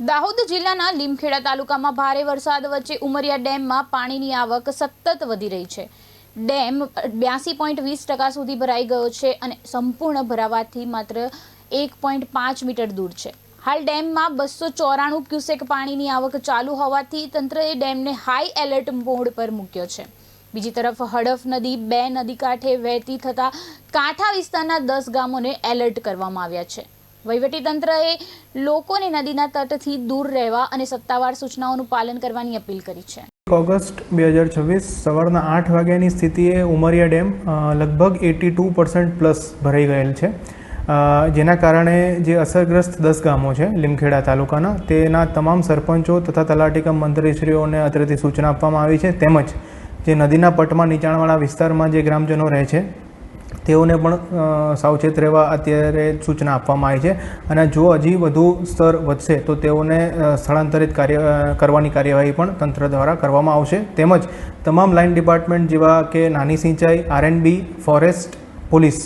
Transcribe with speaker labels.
Speaker 1: દાહોદ જિલ્લાના લીમખેડા તાલુકામાં ભારે વરસાદ વચ્ચે ઉમરિયા ડેમમાં પાણીની આવક સતત વધી રહી છે। ડેમ 82.20% સુધી ભરાઈ ગયો છે અને સંપૂર્ણ ભરાવાથી માત્ર 1.5 મીટર દૂર છે। હાલ ડેમમાં 294 ક્યુસેક પાણીની આવક ચાલુ હોવાથી તંત્રએ ડેમને હાઈ એલર્ટ મોડ પર મૂક્યો છે। બીજી તરફ હડફ નદી 2 નદી કાંઠે વહેતી થતા કાંઠા વિસ્તારના 10 ગામોને એલર્ટ કરવામાં આવ્યા છે। વહીવટીતંત્રએ લોકોને નદીના તટથી દૂર રહેવા અને સત્તાવાર સૂચનાઓનું પાલન કરવાની અપીલ કરી છે।
Speaker 2: ઓગસ્ટ 2026 સવારના 8 વાગ્યાની સ્થિતિએ ઉમરિયા ડેમ લગભગ 82% પ્લસ ભરાઈ ગયેલ છે, જેના કારણે જે અસરગ્રસ્ત 10 ગામો છે લીમખેડા તાલુકાના તેના તમામ સરપંચો તથા તલાટીકમ મંત્રીશ્રીઓને અત્રેથી સૂચના આપવામાં આવી છે। તેમજ જે નદીના પટમાં નીચાણવાળા વિસ્તારમાં જે ગ્રામજનો રહે છે તેઓને પણ સાવચેત રહેવા અત્યારે સૂચના આપવામાં આવી છે અને જો હજી વધુ સ્તર વધશે તો તેઓને સ્થળાંતરિત કરવાની કાર્યવાહી પણ તંત્ર દ્વારા કરવામાં આવશે। તેમજ તમામ લાઇન ડિપાર્ટમેન્ટ જેવા કે નાની સિંચાઈ, R&B, ફોરેસ્ટ, પોલીસ